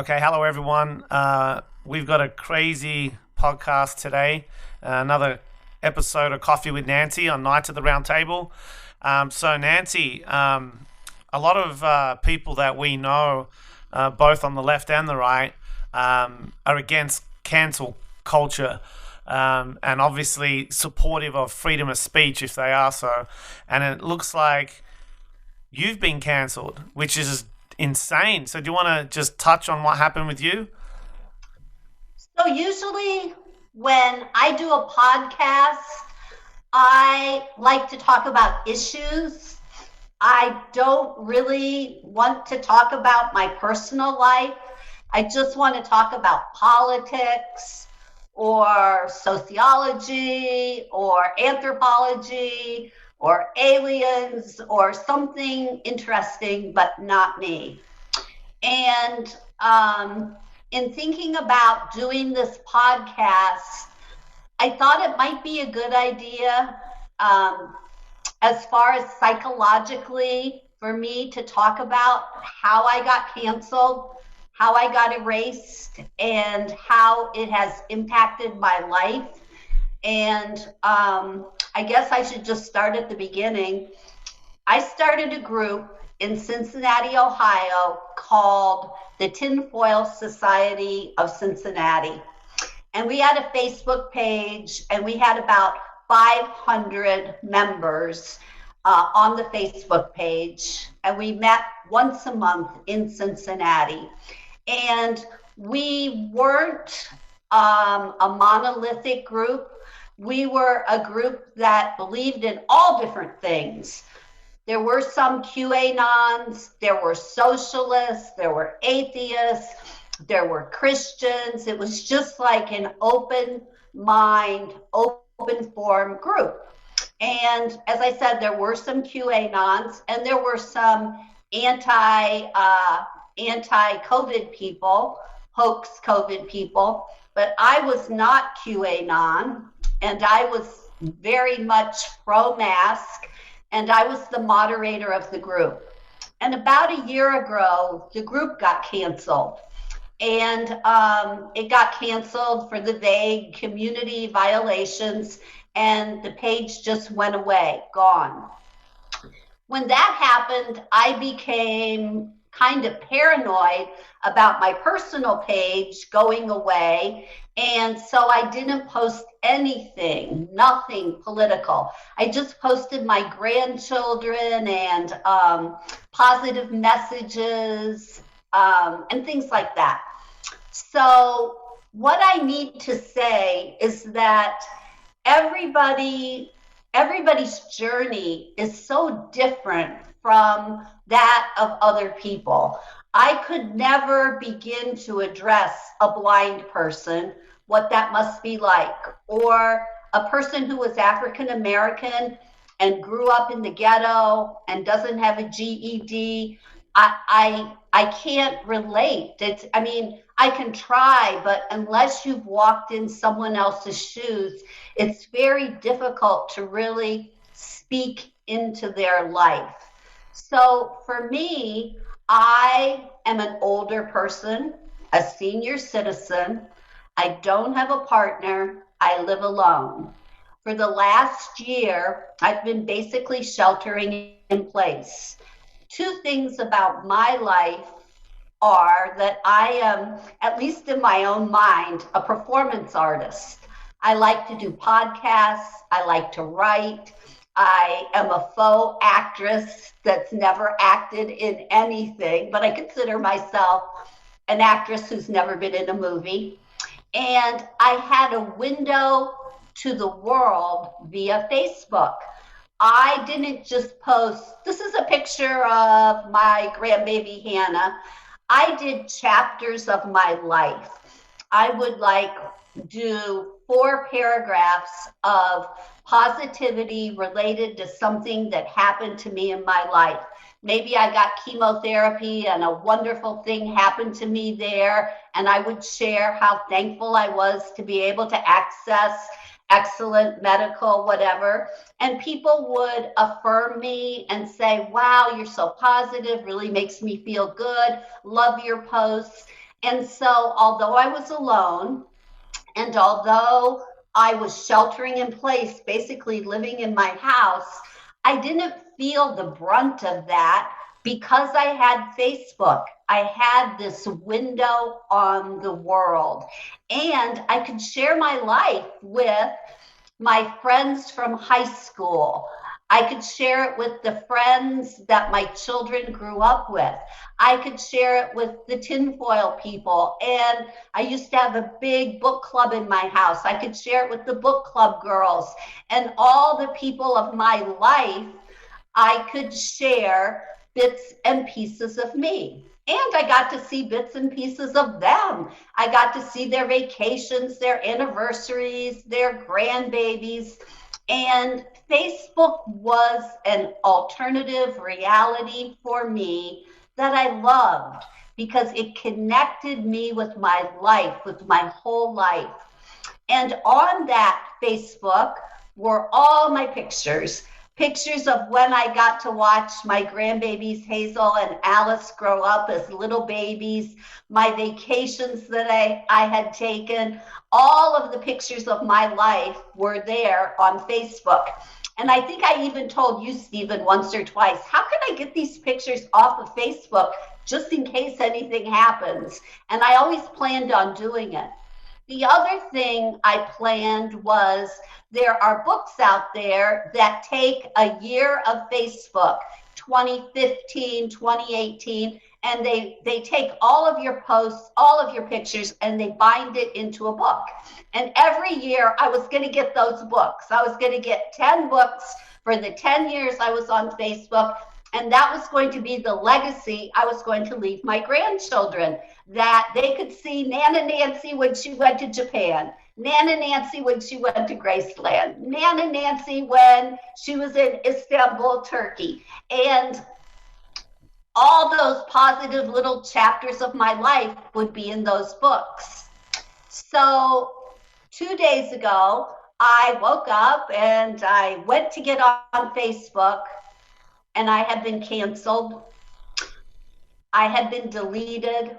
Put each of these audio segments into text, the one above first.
Okay, hello everyone. We've got a crazy podcast today. Another episode of Coffee with Nancy on Night at the Round Table. So, Nancy, a lot of people that we know, both on the left and the right, are against cancel culture. And obviously supportive of freedom of speech if they are so. And it looks like you've been cancelled, which is insane. So, do you want to just touch on what happened with you? So usually when I do a podcast, I like to talk about issues. I don't really want to talk about my personal life. I just want to talk about politics or sociology or anthropology or aliens or something interesting, but not me. And in thinking about doing this podcast, I thought it might be a good idea, um, as far as psychologically, for me to talk about how I got canceled, how I got erased, and how it has impacted my life. And I guess I should just start at the beginning. I started a group in Cincinnati, Ohio called the Tinfoil Society of Cincinnati. And we had a Facebook page and we had about 500 members on the Facebook page. And we met once a month in Cincinnati. And we weren't a monolithic group. We were a group that believed in all different things. There were some QAnons, there were socialists, there were atheists, there were Christians. It was just like an open mind, open forum group. And as I said, there were some QAnons and there were some anti COVID people, hoax COVID people, but I was not QAnon and I was very much pro mask and I was the moderator of the group. And about a year ago, the group got canceled. And it got canceled for the vague community violations, and the page just went away, gone. When that happened, I became kind of paranoid about my personal page going away. And so I didn't post anything, nothing political. I just posted my grandchildren and positive messages and things like that. So, what I need to say is that everybody's journey is so different from that of other people. I could never begin to address a blind person, what that must be like, or a person who was African American and grew up in the ghetto and doesn't have a GED. I can't relate. I mean, I can try, but unless you've walked in someone else's shoes, it's very difficult to really speak into their life. So for me, I am an older person, a senior citizen. I don't have a partner. I live alone. For the last year, I've been basically sheltering in place. Two things about my life are that I am, at least in my own mind, a performance artist. I like to do podcasts. I like to write. I am a faux actress that's never acted in anything, but I consider myself an actress who's never been in a movie. And I had a window to the world via Facebook. I didn't just post, this is a picture of my grandbaby Hannah. I did chapters of my life. I would like do 4 paragraphs of positivity related to something that happened to me in my life. Maybe I got chemotherapy and a wonderful thing happened to me there, and I would share how thankful I was to be able to access excellent medical, whatever. And people would affirm me and say, wow, you're so positive, really makes me feel good, love your posts. And so, although I was alone, and although I was sheltering in place, basically living in my house, I didn't feel the brunt of that because I had Facebook. I had this window on the world, and I could share my life with my friends from high school. I could share it with the friends that my children grew up with. I could share it with the tinfoil people. And I used to have a big book club in my house. I could share it with the book club girls and all the people of my life. I could share bits and pieces of me. And I got to see bits and pieces of them. I got to see their vacations, their anniversaries, their grandbabies. And Facebook was an alternative reality for me that I loved because it connected me with my life, with my whole life. And on that Facebook were all my pictures. Pictures of when I got to watch my grandbabies Hazel and Alice grow up as little babies, my vacations that I had taken. All of the pictures of my life were there on Facebook. And I think I even told you, Stephen, once or twice, how can I get these pictures off of Facebook just in case anything happens? And I always planned on doing it. The other thing I planned was there are books out there that take a year of Facebook, 2015, 2018, and they take all of your posts, all of your pictures, and they bind it into a book. And every year I was going to get those books. I was going to get 10 books for the 10 years I was on Facebook. And that was going to be the legacy I was going to leave my grandchildren, that they could see Nana Nancy when she went to Japan, Nana Nancy when she went to Graceland, Nana Nancy when she was in Istanbul, Turkey. And all those positive little chapters of my life would be in those books. So 2 days ago, I woke up and I went to get on Facebook, and I had been canceled. I had been deleted.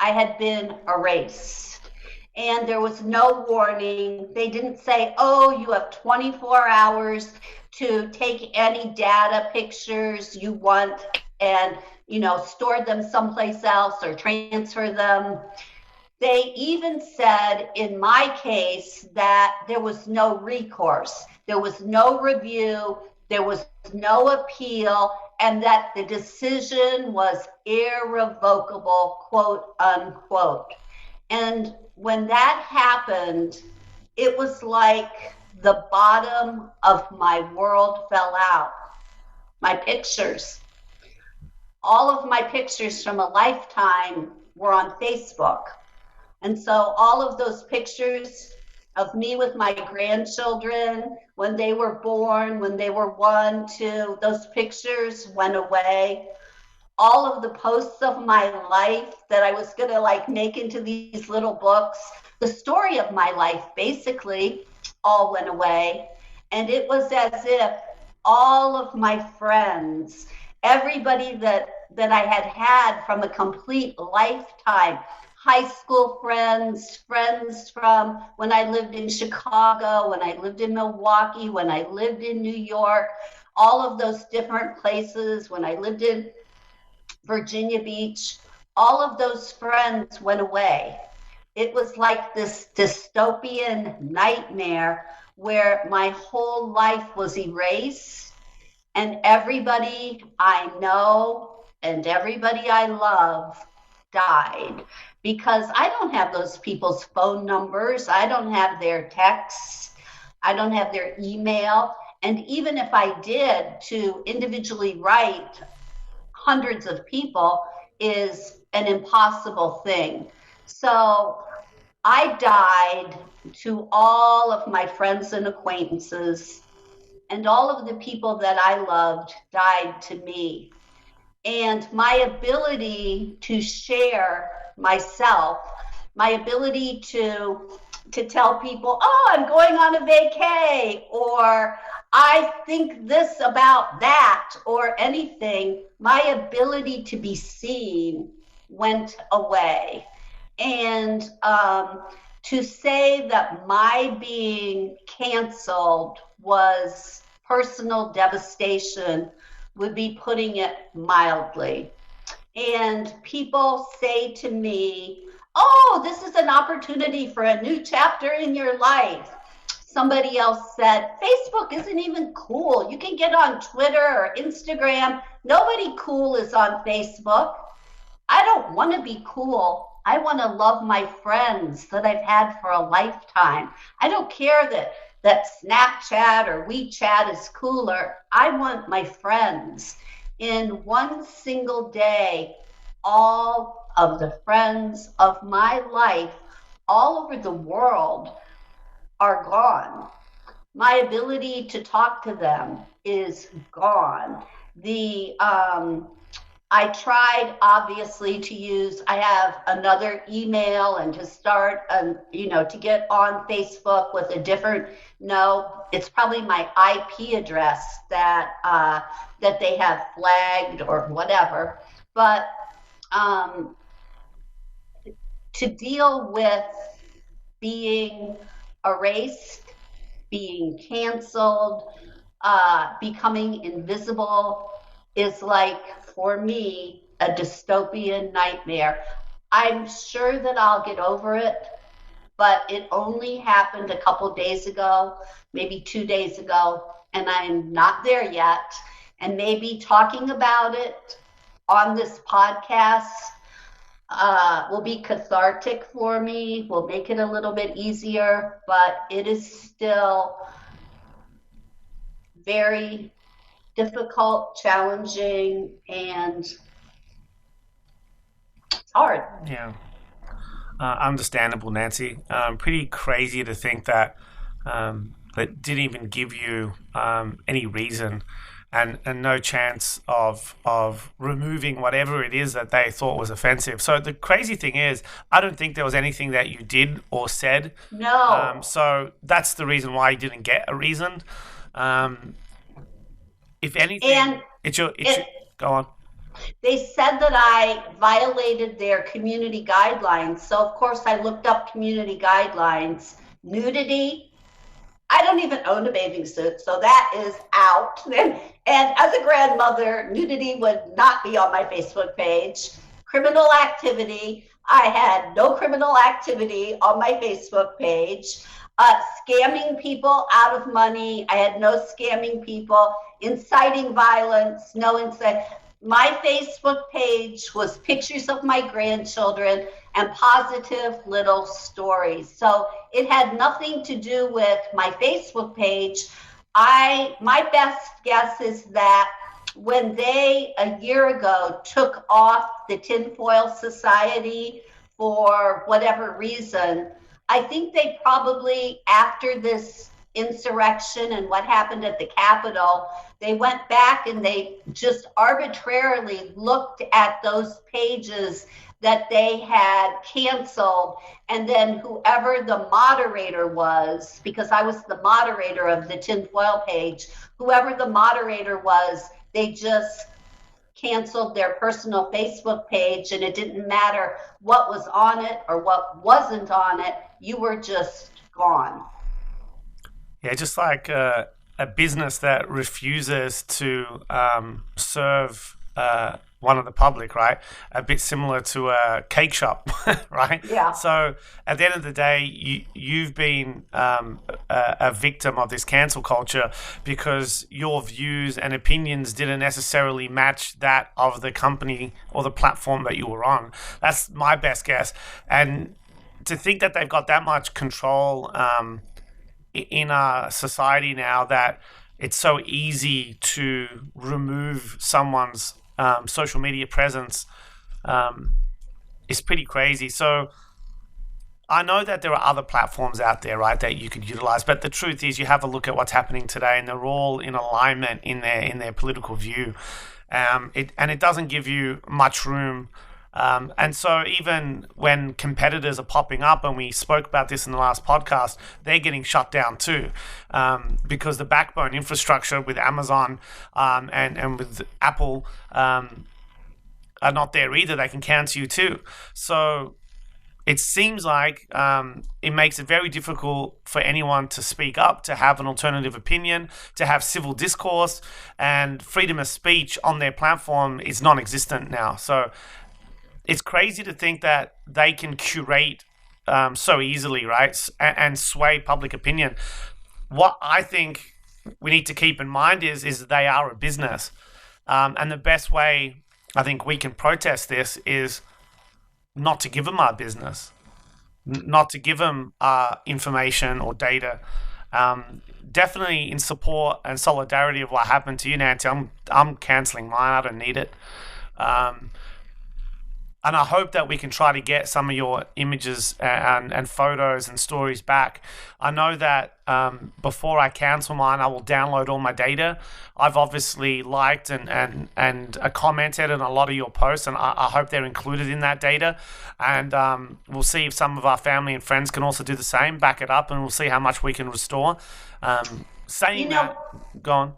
I had been erased. And there was no warning. They didn't say, oh, you have 24 hours to take any data pictures you want and, store them someplace else or transfer them. They even said in my case that there was no recourse. There was no review. There was no appeal, and that the decision was irrevocable, quote unquote. And when that happened, it was like the bottom of my world fell out. My pictures, all of my pictures from a lifetime were on Facebook. And so all of those pictures of me with my grandchildren when they were born, when they were 1, 2, those pictures went away. All of the posts of my life that I was going to make into these little books, the story of my life basically all went away. And it was as if all of my friends, everybody that I had from a complete lifetime, high school friends, friends from when I lived in Chicago, when I lived in Milwaukee, when I lived in New York, all of those different places, when I lived in Virginia Beach, all of those friends went away. It was like this dystopian nightmare where my whole life was erased, and everybody I know and everybody I love died, because I don't have those people's phone numbers. I don't have their texts. I don't have their email. And even if I did, to individually write hundreds of people is an impossible thing. So I died to all of my friends and acquaintances, and all of the people that I loved died to me. And my ability to share myself, my ability to tell people, oh, I'm going on a vacay, or I think this about that, or anything, my ability to be seen went away. And to say that my being canceled was personal devastation would be putting it mildly. And people say to me, "Oh, this is an opportunity for a new chapter in your life." Somebody else said, "Facebook isn't even cool. You can get on Twitter or Instagram. Nobody cool is on Facebook." I don't want to be cool. I want to love my friends that I've had for a lifetime. I don't care that Snapchat or WeChat is cooler. I want my friends. In one single day, all of the friends of my life all over the world are gone. My ability to talk to them is gone. The I tried obviously to use, I have another email and to start, to get on Facebook with a different, no, it's probably my IP address that they have flagged or whatever. But to deal with being erased, being canceled, becoming invisible is like, for me, a dystopian nightmare. I'm sure that I'll get over it, but it only happened a couple days ago, maybe 2 days ago, and I'm not there yet. And maybe talking about it on this podcast will be cathartic for me, will make it a little bit easier, but it is still very difficult, challenging, and it's hard. Yeah. Understandable, Nancy. Pretty crazy to think that that didn't even give you any reason and no chance of removing whatever it is that they thought was offensive. So the crazy thing is, I don't think there was anything that you did or said. No. So that's the reason why you didn't get a reason. If anything, And go on. they said that I violated their community guidelines. So, of course, I looked up community guidelines. Nudity, I don't even own a bathing suit, so that is out. And as a grandmother, nudity would not be on my Facebook page. Criminal activity, I had no criminal activity on my Facebook page. Scamming people out of money, I had no scamming people. Inciting violence, no incite. My Facebook page was pictures of my grandchildren and positive little stories. So it had nothing to do with my Facebook page. My best guess is that when they a year ago took off the tinfoil society for whatever reason, I think they probably, after this insurrection and what happened at the Capitol, they went back and they just arbitrarily looked at those pages that they had canceled. And then whoever the moderator was, because I was the moderator of the tinfoil page, whoever the moderator was, they just canceled their personal Facebook page, and it didn't matter what was on it or what wasn't on it. You were just gone. Yeah, just like a business that refuses to serve one of the public, right? A bit similar to a cake shop, right? Yeah. So at the end of the day, you've been a victim of this cancel culture because your views and opinions didn't necessarily match that of the company or the platform that you were on. That's my best guess. And to think that they've got that much control in our society now, that it's so easy to remove someone's social media presence is pretty crazy. So I know that there are other platforms out there, right, that you could utilize, but the truth is, you have a look at what's happening today, and they're all in alignment in their political view. It doesn't give you much room. And so even when competitors are popping up, and we spoke about this in the last podcast, they're getting shut down too, because the backbone infrastructure with Amazon and with Apple are not there either, they can cancel you too. So it seems like it makes it very difficult for anyone to speak up, to have an alternative opinion, to have civil discourse, and freedom of speech on their platform is non-existent now. So it's crazy to think that they can curate so easily, right, and sway public opinion. What I think we need to keep in mind is they are a business, and the best way I think we can protest this is not to give them our business, not to give them our information or data. Definitely in support and solidarity of what happened to you, Nancy. I'm canceling mine. I don't need it. Um, and I hope that we can try to get some of your images and photos and stories back. I know that before I cancel mine, I will download all my data. I've obviously liked and commented on a lot of your posts, and I hope they're included in that data. And we'll see if some of our family and friends can also do the same, back it up, and we'll see how much we can restore. Saying You know, that, go on.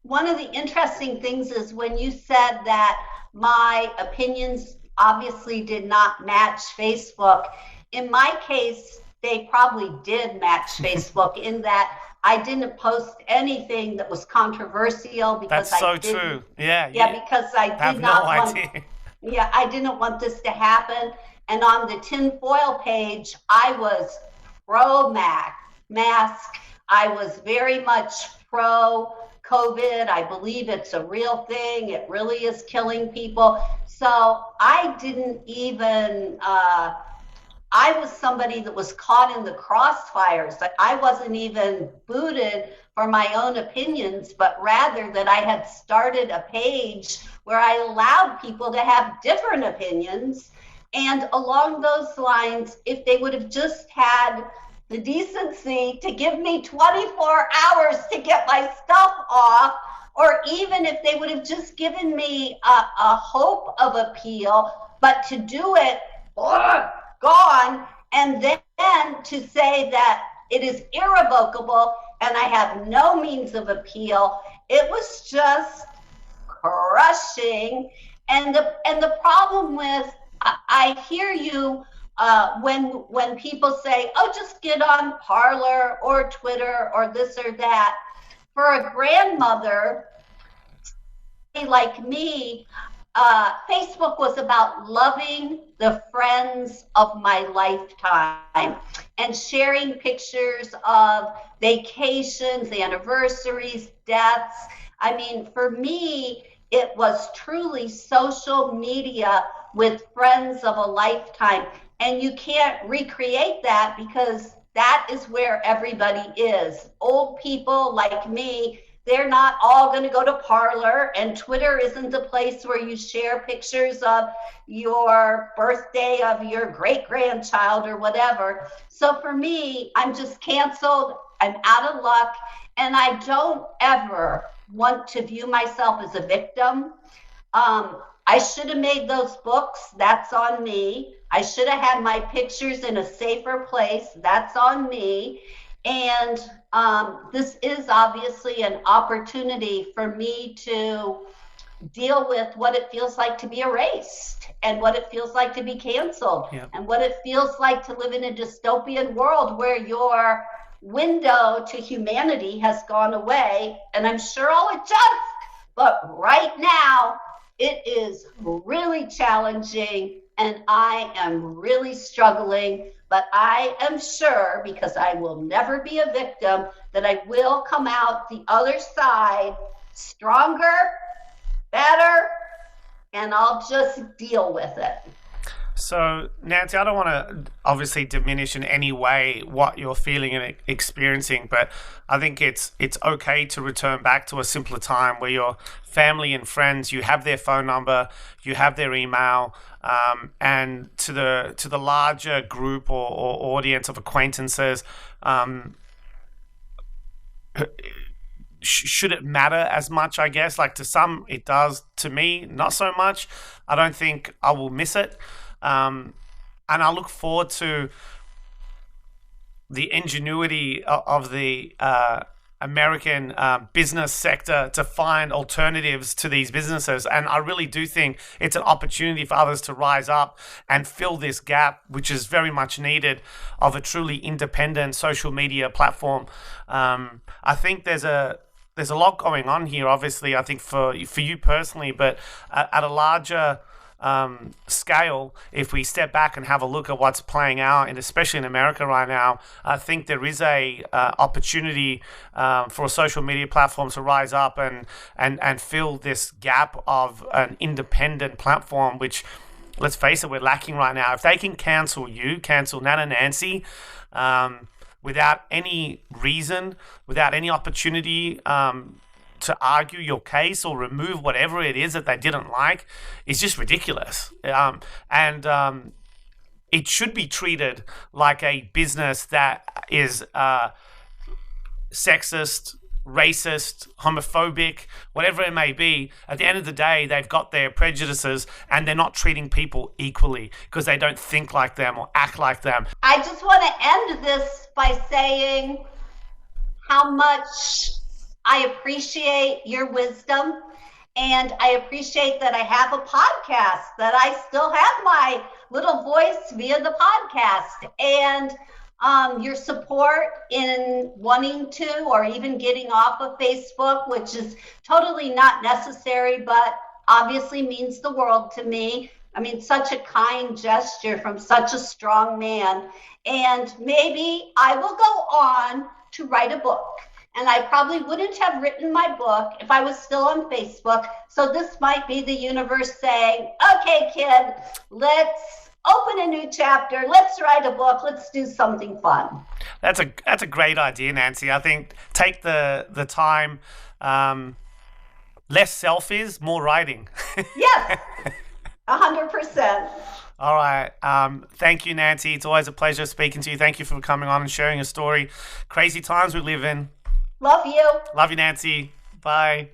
one of the interesting things is when you said that my opinions obviously did not match Facebook. In my case, they probably did match Facebook in that I didn't post anything that was controversial because That's I so didn't, true. Yeah, yeah, you because I have did no not want, idea. yeah, I didn't want this to happen. And on the tinfoil page, I was pro mask. I was very much pro COVID. I believe it's a real thing. It really is killing people. So I didn't even, I was somebody that was caught in the crossfires. That I wasn't even booted for my own opinions, but rather that I had started a page where I allowed people to have different opinions. And along those lines, if they would have just had the decency to give me 24 hours to get my stuff off, or even if they would have just given me a hope of appeal, but to do it, gone, and then to say that it is irrevocable and I have no means of appeal, it was just crushing. And the problem with, I hear you when people say, "Oh, just get on Parler or Twitter or this or that." For a grandmother like me, Facebook was about loving the friends of my lifetime and sharing pictures of vacations, anniversaries, deaths. I mean, for me, it was truly social media with friends of a lifetime. And you can't recreate that because that is where everybody is. Old people like me, they're not all going to go to Parler, and Twitter isn't the place where you share pictures of your birthday of your great grandchild or whatever. So for me, I'm just canceled. I'm out of luck, and I don't ever want to view myself as a victim. I should have made those books. That's on me. I should have had my pictures in a safer place. That's on me. And this is obviously an opportunity for me to deal with what it feels like to be erased and what it feels like to be canceled, Yep. and what it feels like to live in a dystopian world where your window to humanity has gone away. And I'm sure I'll adjust, but right now it is really challenging and I am really struggling. But I am sure, because I will never be a victim, that I will come out the other side stronger, better, and I'll just deal with it. So, Nancy, I don't want to obviously diminish in any way what you're feeling and experiencing, but I think it's okay to return back to a simpler time where your family and friends, you have their phone number, you have their email, and to the larger group or audience of acquaintances, should it matter as much? I guess, like, to some it does, to me not so much. I don't think I will miss it. And I look forward to the ingenuity of the American business sector to find alternatives to these businesses. And I really do think it's an opportunity for others to rise up and fill this gap, which is very much needed, of a truly independent social media platform. I think there's a lot going on here, obviously, I think for you personally, but at a larger scale, if we step back and have a look at what's playing out, and especially in America right now, I think there is a opportunity for a social media platform to rise up and fill this gap of an independent platform, which, let's face it, we're lacking right now. If they can cancel Nat and Nancy, without any reason, without any opportunity to argue your case or remove whatever it is that they didn't like, is just ridiculous. And it should be treated like a business that is sexist, racist, homophobic, whatever it may be. At the end of the day, they've got their prejudices and they're not treating people equally because they don't think like them or act like them. I just want to end this by saying how much I appreciate your wisdom, and I appreciate that I have a podcast, that I still have my little voice via the podcast, and your support in wanting to, or even getting off of Facebook, which is totally not necessary, but obviously means the world to me. I mean, such a kind gesture from such a strong man. And maybe I will go on to write a book. And I probably wouldn't have written my book if I was still on Facebook. So this might be the universe saying, okay, kid, let's open a new chapter. Let's write a book. Let's do something fun. That's a great idea, Nancy. I think take the time. Less selfies, more writing. Yes, 100%. All right. Thank you, Nancy. It's always a pleasure speaking to you. Thank you for coming on and sharing your story. Crazy times we live in. Love you. Love you, Nancy. Bye.